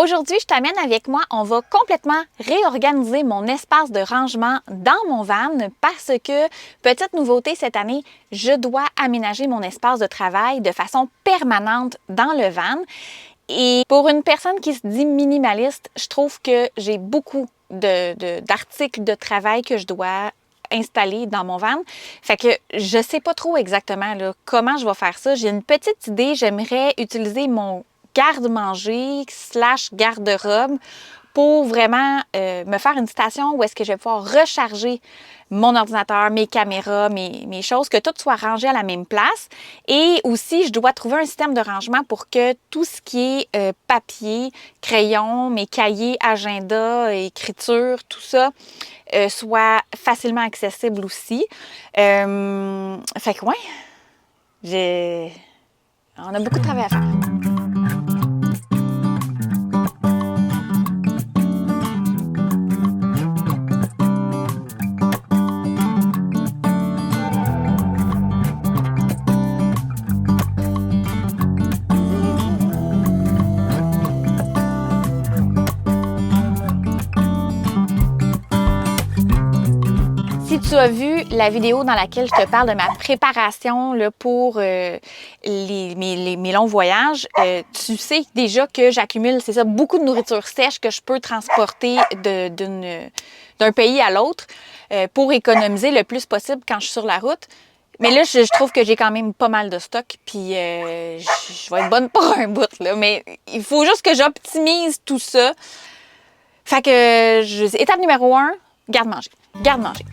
Aujourd'hui, je t'amène avec moi, on va complètement réorganiser mon espace de rangement dans mon van parce que, petite nouveauté cette année, je dois aménager mon espace de travail de façon permanente dans le van. Et pour une personne qui se dit minimaliste, je trouve que j'ai beaucoup d'articles de travail que je dois installer dans mon van. Fait que je sais pas trop exactement là, comment je vais faire ça. J'ai une petite idée, j'aimerais utiliser mon garde-manger / garde-robe pour vraiment me faire une station où est-ce que je vais pouvoir recharger mon ordinateur, mes caméras, mes choses, que tout soit rangé à la même place. Et aussi, je dois trouver un système de rangement pour que tout ce qui est papier, crayon, mes cahiers, agenda, écriture, tout ça, soit facilement accessible aussi. Fait que ouais, on a beaucoup de travail à faire. Si tu as vu la vidéo dans laquelle je te parle de ma préparation là, pour mes longs voyages, tu sais déjà que j'accumule, c'est ça, beaucoup de nourriture sèche que je peux transporter d'un pays à l'autre pour économiser le plus possible quand je suis sur la route. Mais là, je trouve que j'ai quand même pas mal de stock, puis je vais être bonne pour un bout, là. Mais il faut juste que j'optimise tout ça. Fait que, étape numéro 1, garde-manger. Garde-manger.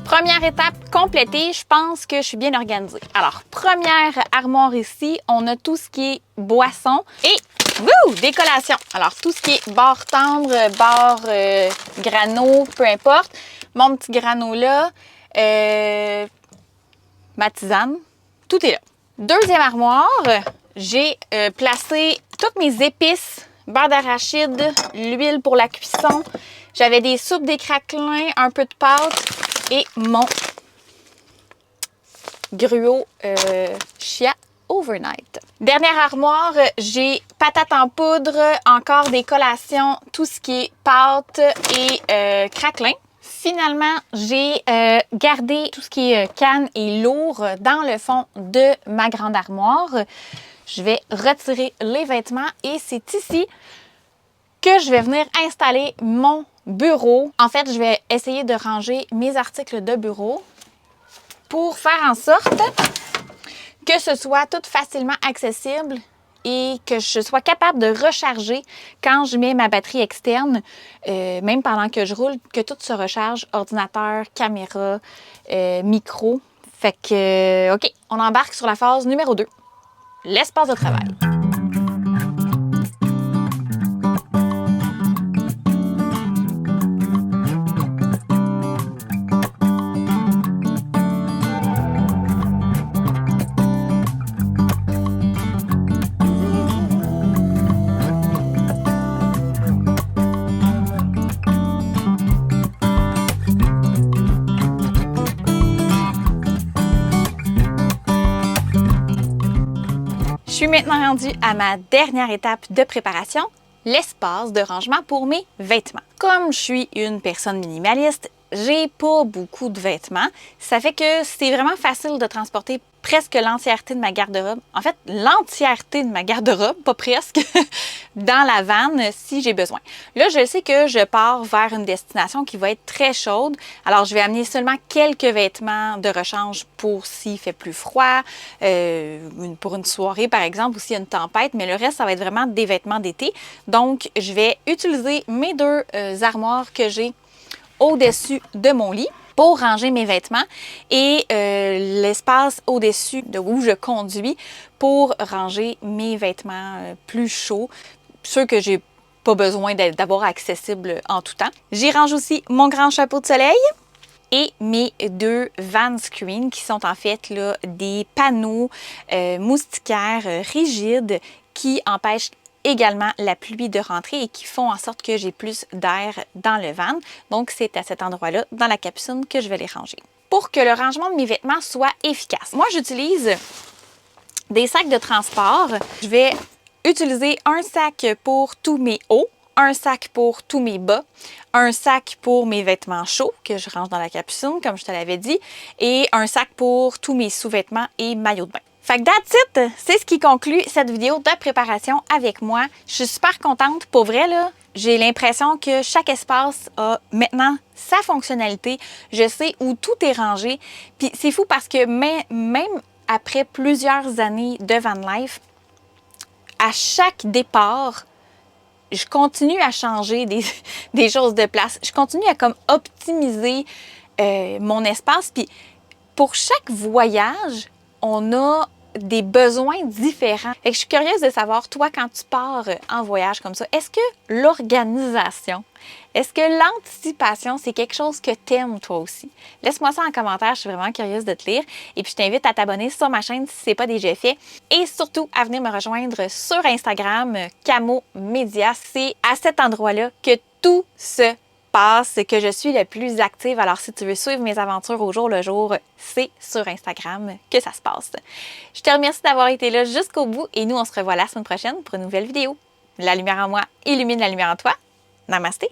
Première étape complétée, je pense que je suis bien organisée. Alors, première armoire ici, on a tout ce qui est boisson et des collations. Alors, tout ce qui est barre tendre, barre grano, peu importe. Mon petit grano là, ma tisane, tout est là. Deuxième armoire, j'ai placé toutes mes épices, beurre d'arachide, l'huile pour la cuisson. J'avais des soupes, des craquelins, un peu de pâte. Et mon gruau chia overnight. Dernière armoire, j'ai patates en poudre, encore des collations, tout ce qui est pâte et craquelin. Finalement, j'ai gardé tout ce qui est canne et lourd dans le fond de ma grande armoire. Je vais retirer les vêtements et c'est ici que je vais venir installer mon bureau. En fait, je vais essayer de ranger mes articles de bureau pour faire en sorte que ce soit tout facilement accessible et que je sois capable de recharger quand je mets ma batterie externe, même pendant que je roule, que tout se recharge, ordinateur, caméra, micro. Fait que, OK, on embarque sur la phase numéro 2, l'espace de travail. Je suis maintenant rendue à ma dernière étape de préparation, l'espace de rangement pour mes vêtements. Comme je suis une personne minimaliste, j'ai pas beaucoup de vêtements. Ça fait que c'est vraiment facile de transporter presque l'entièreté de ma garde-robe. En fait, l'entièreté de ma garde-robe, pas presque, dans la vanne si j'ai besoin. Là, je sais que je pars vers une destination qui va être très chaude. Alors, je vais amener seulement quelques vêtements de rechange pour s'il fait plus froid, pour une soirée par exemple, ou s'il y a une tempête, mais le reste, ça va être vraiment des vêtements d'été. Donc, je vais utiliser mes deux armoires que j'ai au-dessus de mon lit pour ranger mes vêtements et l'espace au-dessus de où je conduis pour ranger mes vêtements plus chauds, ceux que j'ai pas besoin d'avoir accessibles en tout temps. J'y range aussi mon grand chapeau de soleil, et mes deux van screens qui sont en fait là, des panneaux moustiquaires rigides qui empêchent également la pluie de rentrer et qui font en sorte que j'ai plus d'air dans le van. Donc, c'est à cet endroit-là, dans la capucine, que je vais les ranger. Pour que le rangement de mes vêtements soit efficace, moi, j'utilise des sacs de transport. Je vais utiliser un sac pour tous mes hauts, un sac pour tous mes bas, un sac pour mes vêtements chauds que je range dans la capucine, comme je te l'avais dit, et un sac pour tous mes sous-vêtements et maillots de bain. Fait que that's it! C'est ce qui conclut cette vidéo de préparation avec moi. Je suis super contente. Pour vrai, là, j'ai l'impression que chaque espace a maintenant sa fonctionnalité. Je sais où tout est rangé. Puis c'est fou parce que même après plusieurs années de van life, à chaque départ, je continue à changer des choses de place. Je continue à comme optimiser mon espace. Puis pour chaque voyage, on a des besoins différents. Fait que je suis curieuse de savoir, toi, quand tu pars en voyage comme ça, est-ce que l'organisation, est-ce que l'anticipation, c'est quelque chose que tu aimes toi aussi? Laisse-moi ça en commentaire, je suis vraiment curieuse de te lire. Et puis, je t'invite à t'abonner sur ma chaîne si ce n'est pas déjà fait. Et surtout, à venir me rejoindre sur Instagram, Camo Média. C'est à cet endroit-là que tout se passe, que je suis le plus active. Alors, si tu veux suivre mes aventures au jour le jour, c'est sur Instagram que ça se passe. Je te remercie d'avoir été là jusqu'au bout et nous, on se revoit la semaine prochaine pour une nouvelle vidéo. La lumière en moi illumine la lumière en toi. Namasté!